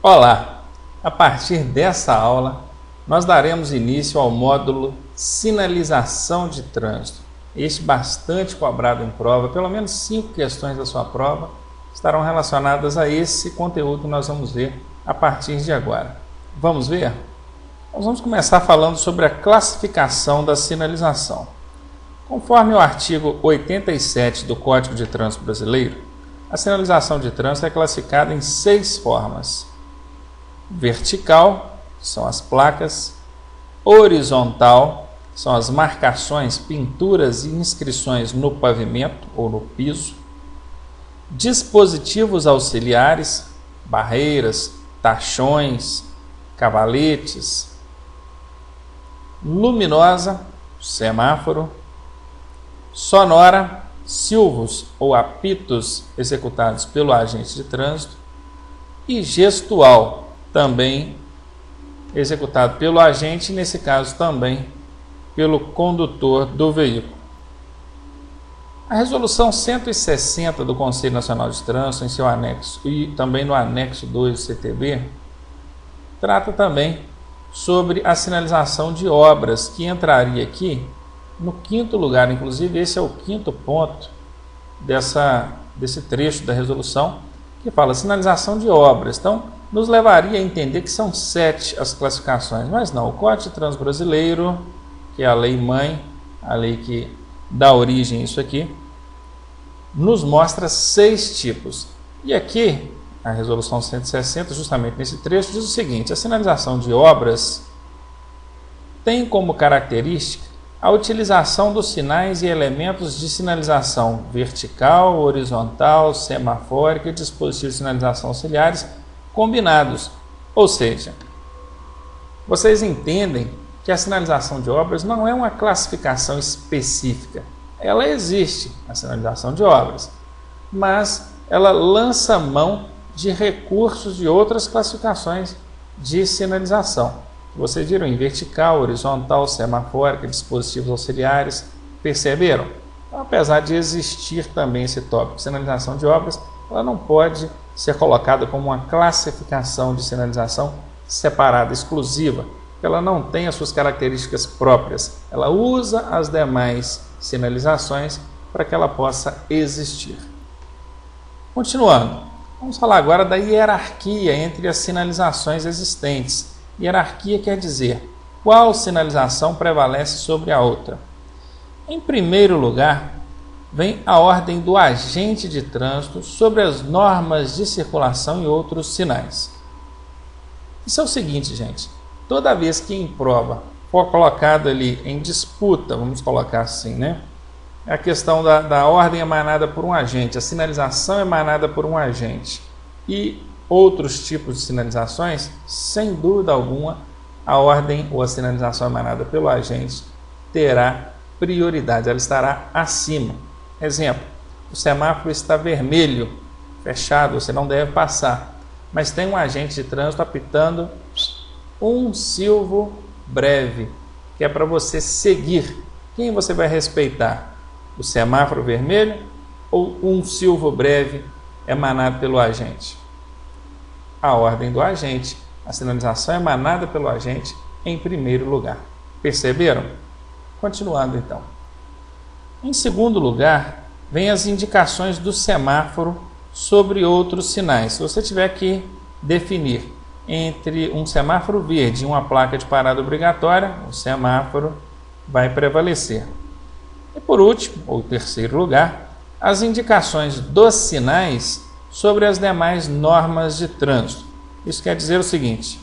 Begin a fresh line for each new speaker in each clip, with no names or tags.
Olá! A partir dessa aula, nós daremos início ao módulo Sinalização de Trânsito. Este bastante cobrado em prova, pelo menos 5 questões da sua prova estarão relacionadas a esse conteúdo que nós vamos ver a partir de agora. Vamos ver? Nós vamos começar falando sobre a classificação da sinalização. Conforme o artigo 87 do Código de Trânsito Brasileiro, a sinalização de trânsito é classificada em 6 formas. Vertical, são as placas. Horizontal, são as marcações, pinturas e inscrições no pavimento ou no piso. Dispositivos auxiliares, barreiras, tachões, cavaletes. Luminosa, semáforo. Sonora, silvos ou apitos executados pelo agente de trânsito. E gestual, também executado pelo agente, nesse caso também pelo condutor do veículo. A Resolução 160 do Conselho Nacional de Trânsito, em seu anexo e também no anexo 2 do CTB, trata também sobre a sinalização de obras, que entraria aqui no 5º lugar. Inclusive, esse é o 5º ponto desse trecho da resolução, que fala sinalização de obras. Então, nos levaria a entender que são 7 as classificações, mas não. O Código de Trânsito Brasileiro, que é a lei mãe, a lei que dá origem a isso aqui, nos mostra 6 tipos. E aqui, a Resolução 160, justamente nesse trecho, diz o seguinte: a sinalização de obras tem como característica a utilização dos sinais e elementos de sinalização vertical, horizontal, semafórica e dispositivos de sinalização auxiliares combinados. Ou seja, vocês entendem que a sinalização de obras não é uma classificação específica. Ela existe, a sinalização de obras, mas ela lança mão de recursos de outras classificações de sinalização. Vocês viram em vertical, horizontal, semafórica, dispositivos auxiliares, perceberam? Então, apesar de existir também esse tópico de sinalização de obras, ela não pode ser colocada como uma classificação de sinalização separada, exclusiva. Ela não tem as suas características próprias. Ela usa as demais sinalizações para que ela possa existir. Continuando, vamos falar agora da hierarquia entre as sinalizações existentes. Hierarquia quer dizer qual sinalização prevalece sobre a outra. Em primeiro lugar, vem a ordem do agente de trânsito sobre as normas de circulação e outros sinais. Isso é o seguinte, gente: toda vez que em prova for colocado ali em disputa, vamos colocar assim, né? A questão da ordem emanada por um agente, a sinalização emanada por um agente e outros tipos de sinalizações, sem dúvida alguma, a ordem ou a sinalização emanada pelo agente terá prioridade, ela estará acima. Exemplo: o semáforo está vermelho, fechado, você não deve passar, mas tem um agente de trânsito apitando um silvo breve, que é para você seguir. Quem você vai respeitar? O semáforo vermelho ou um silvo breve emanado pelo agente? A ordem do agente, a sinalização emanada pelo agente em primeiro lugar. Perceberam? Continuando então. Em segundo lugar, vem as indicações do semáforo sobre outros sinais. Se você tiver que definir entre um semáforo verde e uma placa de parada obrigatória, o semáforo vai prevalecer. E por último, ou terceiro lugar, as indicações dos sinais sobre as demais normas de trânsito. Isso quer dizer o seguinte: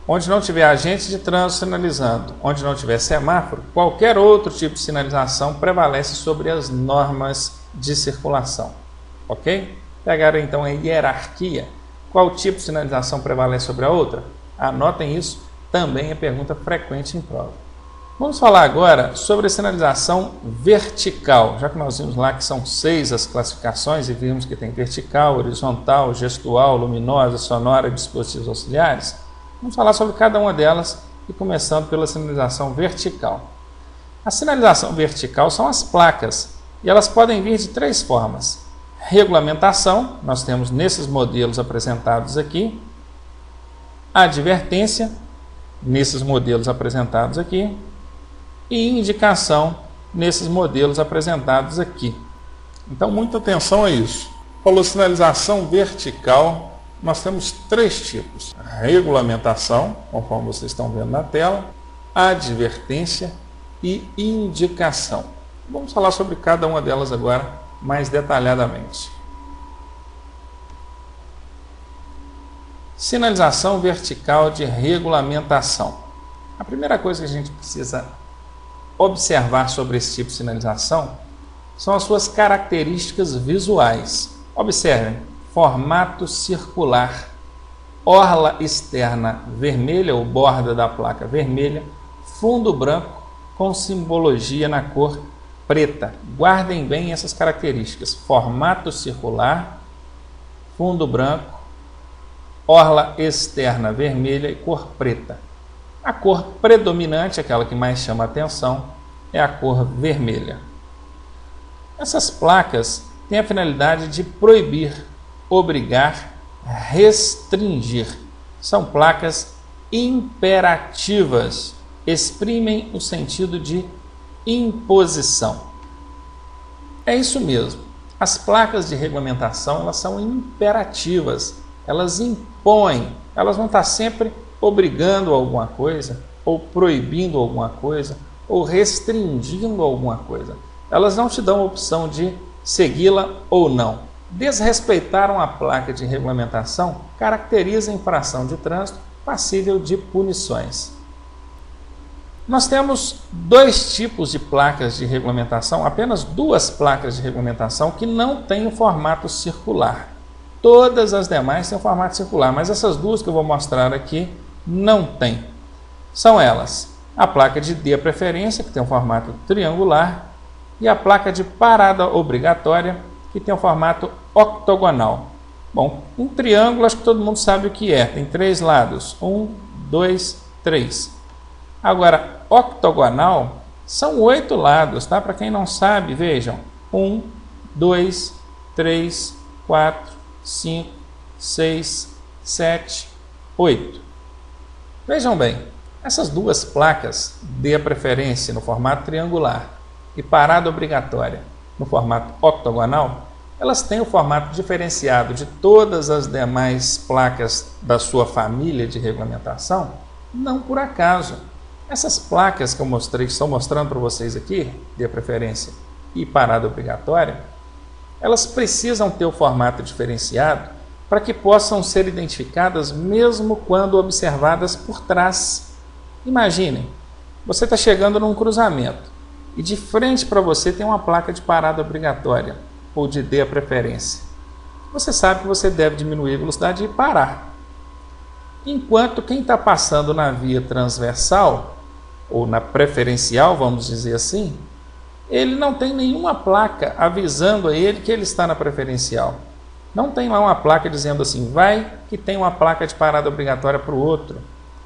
onde não tiver agente de trânsito sinalizando, onde não tiver semáforo, qualquer outro tipo de sinalização prevalece sobre as normas de circulação. Ok? Pegaram então a hierarquia. Qual tipo de sinalização prevalece sobre a outra? Anotem isso, também é pergunta frequente em prova. Vamos falar agora sobre a sinalização vertical, já que nós vimos lá que são 6 as classificações e vimos que tem vertical, horizontal, gestual, luminosa, sonora e dispositivos auxiliares. Vamos falar sobre cada uma delas e começando pela sinalização vertical. A sinalização vertical são as placas. E elas podem vir de três formas. Regulamentação, nós temos nesses modelos apresentados aqui. Advertência, nesses modelos apresentados aqui. E indicação, nesses modelos apresentados aqui. Então, muita atenção a isso. Falou sinalização vertical, nós temos três tipos. Regulamentação, conforme vocês estão vendo na tela, advertência e indicação. Vamos falar sobre cada uma delas agora mais detalhadamente. Sinalização vertical de regulamentação. A primeira coisa que a gente precisa observar sobre esse tipo de sinalização são as suas características visuais. Observem, formato circular, orla externa vermelha ou borda da placa vermelha, fundo branco com simbologia na cor preta. Guardem bem essas características: formato circular, fundo branco, orla externa vermelha e cor preta. A cor predominante, aquela que mais chama a atenção, é a cor vermelha. Essas placas têm a finalidade de proibir, obrigar, restringir. São placas imperativas, exprimem o sentido de imposição. É isso mesmo. As placas de regulamentação, elas são imperativas, elas impõem, elas vão estar sempre obrigando alguma coisa, ou proibindo alguma coisa, ou restringindo alguma coisa. Elas não te dão a opção de segui-la ou não. Desrespeitar uma placa de regulamentação caracteriza a infração de trânsito passível de punições. Nós temos dois tipos de placas de regulamentação, apenas duas placas de regulamentação que não têm o formato circular. Todas as demais têm o formato circular, mas essas duas que eu vou mostrar aqui não têm. São elas: a placa de D preferência, que tem um formato triangular, e a placa de parada obrigatória, que tem um formato octogonal. Bom, um triângulo, acho que todo mundo sabe o que é. Tem três lados: 1, 2, 3. Agora, octogonal são 8 lados, tá? Para quem não sabe, vejam: 1, 2, 3, 4, 5, 6, 7, 8. Vejam bem, essas duas placas, D preferência no formato triangular e parada obrigatória no formato octogonal, elas têm o formato diferenciado de todas as demais placas da sua família de regulamentação, não por acaso. Essas placas que eu mostrei, que estou mostrando para vocês aqui, de preferência e parada obrigatória, elas precisam ter o formato diferenciado para que possam ser identificadas mesmo quando observadas por trás. Imaginem, você está chegando num cruzamento e de frente para você tem uma placa de parada obrigatória ou de D preferência. Você sabe que você deve diminuir a velocidade e parar. Enquanto quem está passando na via transversal ou na preferencial, vamos dizer assim, ele não tem nenhuma placa avisando a ele que ele está na preferencial. Não tem lá uma placa dizendo assim: vai que tem uma placa de parada obrigatória para o outro,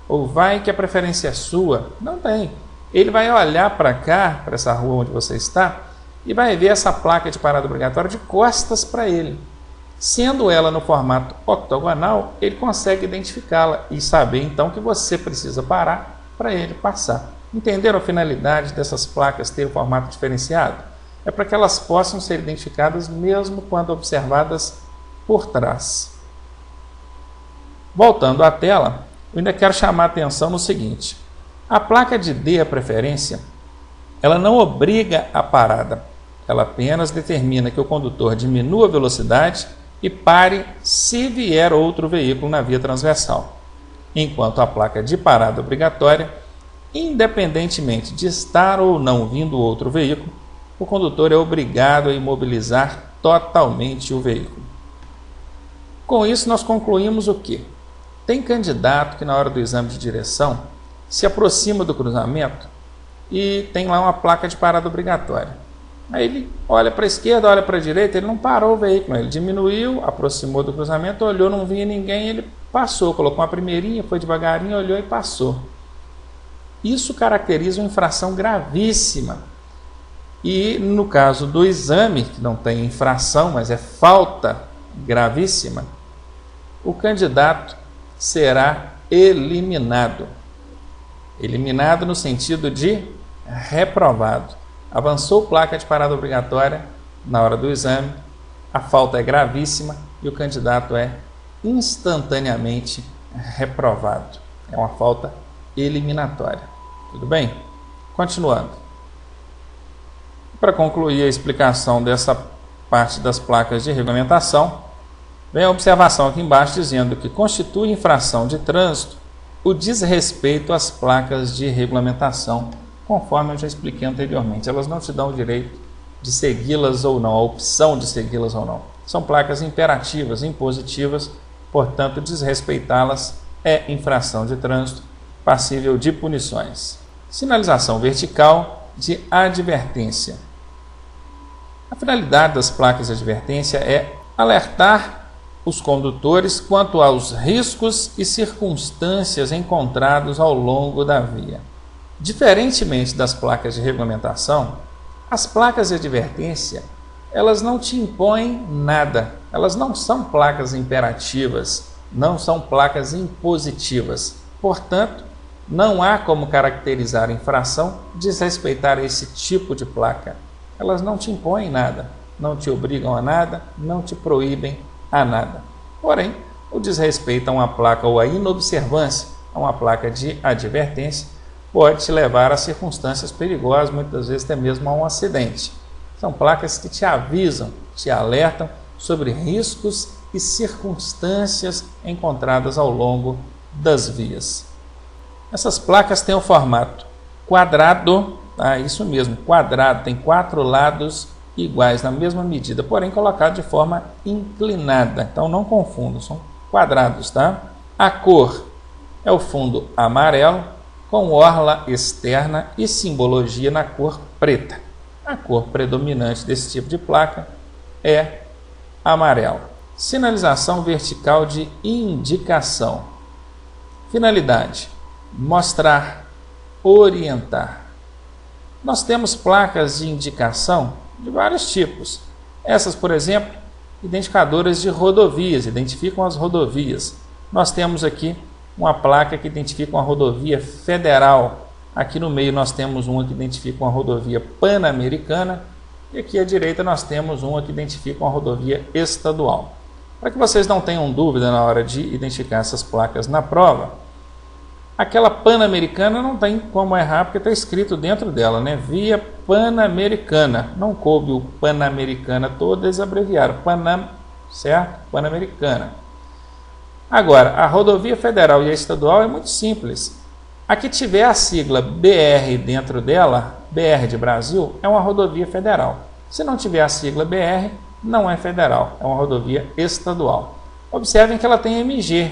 ou vai que a preferência é sua. Não tem. Ele vai olhar para cá, para essa rua onde você está, e vai ver essa placa de parada obrigatória de costas para ele. Sendo ela no formato octogonal, ele consegue identificá-la e saber então que você precisa parar para ele passar. Entenderam a finalidade dessas placas ter o formato diferenciado? É para que elas possam ser identificadas mesmo quando observadas por trás. Voltando à tela, eu ainda quero chamar a atenção no seguinte: a placa de D a preferência, ela não obriga a parada, ela apenas determina que o condutor diminua a velocidade e pare se vier outro veículo na via transversal, enquanto a placa de parada obrigatória, independentemente de estar ou não vindo outro veículo, o condutor é obrigado a imobilizar totalmente o veículo. Com isso, nós concluímos o quê? Tem candidato que na hora do exame de direção se aproxima do cruzamento e tem lá uma placa de parada obrigatória. Aí ele olha para a esquerda, olha para a direita, ele não parou o veículo, ele diminuiu, aproximou do cruzamento, olhou, não vinha ninguém, ele passou, colocou uma primeirinha, foi devagarinho, olhou e passou. Isso caracteriza uma infração gravíssima. E no caso do exame, que não tem infração, mas é falta gravíssima, o candidato será eliminado. Eliminado no sentido de reprovado. Avançou placa de parada obrigatória na hora do exame, a falta é gravíssima e o candidato é instantaneamente reprovado. É uma falta eliminatória. Tudo bem? Continuando. Para concluir a explicação dessa parte das placas de regulamentação, vem a observação aqui embaixo dizendo que constitui infração de trânsito o desrespeito às placas de regulamentação, conforme eu já expliquei anteriormente. Elas não te dão o direito de segui-las ou não, a opção de segui-las ou não. São placas imperativas, impositivas, portanto, desrespeitá-las é infração de trânsito, passível de punições. Sinalização vertical de advertência. A finalidade das placas de advertência é alertar os condutores quanto aos riscos e circunstâncias encontrados ao longo da via. Diferentemente das placas de regulamentação, as placas de advertência, elas não te impõem nada, elas não são placas imperativas, não são placas impositivas. Portanto, não há como caracterizar a infração desrespeitar esse tipo de placa. Elas não te impõem nada, não te obrigam a nada, não te proíbem a nada. Porém, o desrespeito a uma placa ou a inobservância a uma placa de advertência pode te levar a circunstâncias perigosas, muitas vezes até mesmo a um acidente. São placas que te avisam, te alertam sobre riscos e circunstâncias encontradas ao longo das vias. Essas placas têm o formato quadrado, isso mesmo, quadrado, tem 4 lados iguais, na mesma medida, porém colocado de forma inclinada. Então não confundam, são quadrados, tá? A cor é o fundo amarelo, com orla externa e simbologia na cor preta. A cor predominante desse tipo de placa é amarelo. Sinalização vertical de indicação. Finalidade: mostrar, orientar. Nós temos placas de indicação de vários tipos. Essas, por exemplo, identificadoras de rodovias, identificam as rodovias. Nós temos aqui uma placa que identifica uma rodovia federal. Aqui no meio nós temos uma que identifica uma rodovia pan-americana e aqui à direita nós temos uma que identifica uma rodovia estadual. Para que vocês não tenham dúvida na hora de identificar essas placas na prova, aquela pan-americana não tem como errar porque está escrito dentro dela, né? Via pan-americana. Não coube o pan-americana todo, eles abreviaram. Panam, certo? Pan-americana. Agora, a rodovia federal e a estadual é muito simples. A que tiver a sigla BR dentro dela, BR de Brasil, é uma rodovia federal. Se não tiver a sigla BR, não é federal, é uma rodovia estadual. Observem que ela tem MG.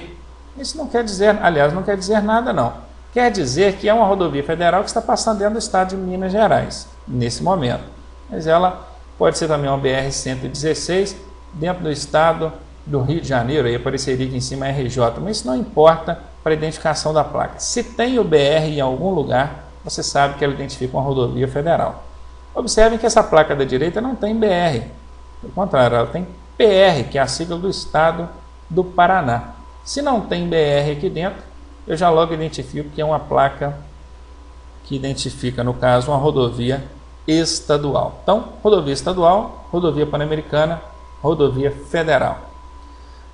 Isso não quer dizer, aliás, não quer dizer nada não. Quer dizer que é uma rodovia federal que está passando dentro do estado de Minas Gerais, nesse momento. Mas ela pode ser também uma BR-116 dentro do estado do Rio de Janeiro, aí apareceria aqui em cima RJ, mas isso não importa para a identificação da placa. Se tem o BR em algum lugar, você sabe que ela identifica uma rodovia federal. Observem que essa placa da direita não tem BR, pelo contrário, ela tem PR, que é a sigla do estado do Paraná. Se não tem BR aqui dentro, eu já logo identifico que é uma placa que identifica, no caso, uma rodovia estadual. Então, rodovia estadual, rodovia pan-americana, rodovia federal.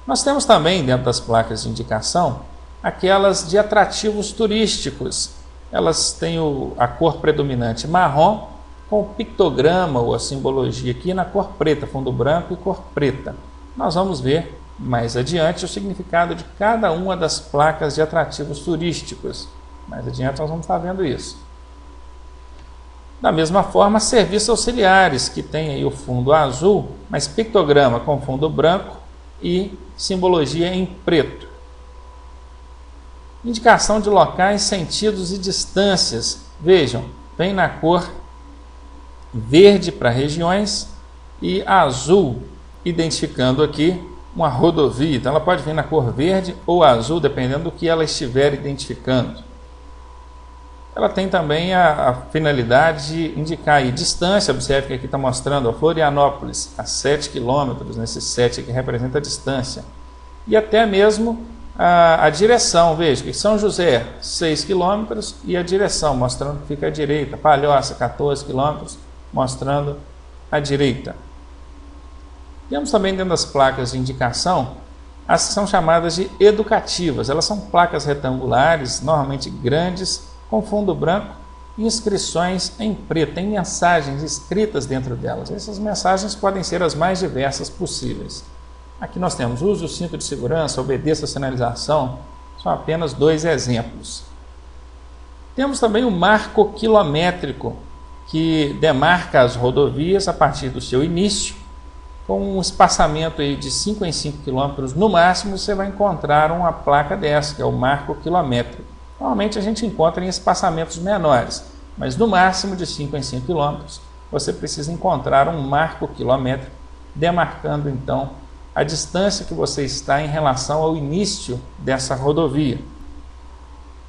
Nós temos também, dentro das placas de indicação, aquelas de atrativos turísticos. Elas têm a cor predominante marrom, com o pictograma ou a simbologia aqui na cor preta, fundo branco e cor preta. Nós vamos ver mais adiante o significado de cada uma das placas de atrativos turísticos. Mais adiante nós vamos estar vendo isso. Da mesma forma, serviços auxiliares, que tem aí o fundo azul, mas pictograma com fundo branco e simbologia em preto. Indicação de locais, sentidos e distâncias. Vejam, vem na cor verde para regiões e azul, identificando aqui uma rodovia. Então ela pode vir na cor verde ou azul, dependendo do que ela estiver identificando. ela tem também a finalidade de indicar aí distância. Observe que aqui está mostrando Florianópolis a 7 quilômetros, nesse 7 aqui representa a distância. E até mesmo a direção, veja que São José 6 quilômetros e a direção, mostrando que fica à direita. Palhoça 14 quilômetros, mostrando a direita. Temos também dentro das placas de indicação as que são chamadas de educativas. Elas são placas retangulares, normalmente grandes, com fundo branco e inscrições em preto. Tem mensagens escritas dentro delas. Essas mensagens podem ser as mais diversas possíveis. Aqui nós temos: use o cinto de segurança, obedeça a sinalização. São apenas 2 exemplos. Temos também o marco quilométrico, que demarca as rodovias a partir do seu início, com um espaçamento aí de 5 em 5 quilômetros no máximo. Você vai encontrar uma placa dessa, que é o marco quilométrico. Normalmente a gente encontra em espaçamentos menores, mas no máximo de 5 em 5 quilômetros você precisa encontrar um marco quilométrico, demarcando então a distância que você está em relação ao início dessa rodovia.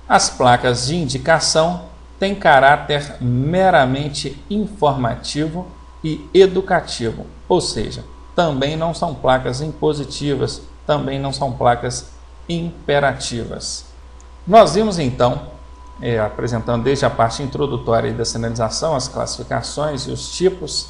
As placas de indicação têm caráter meramente informativo e educativo, ou seja, também não são placas impositivas, também não são placas imperativas. Nós vimos então, apresentando desde a parte introdutória da sinalização, as classificações e os tipos,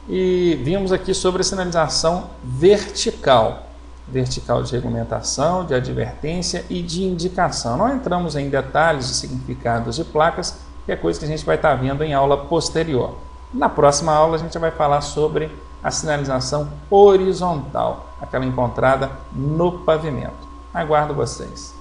e vimos aqui sobre a sinalização vertical de regulamentação, de advertência e de indicação. Não entramos em detalhes de significados de placas, que é coisa que a gente vai estar vendo em aula posterior. Na próxima aula a gente vai falar sobre a sinalização horizontal, aquela encontrada no pavimento. Aguardo vocês.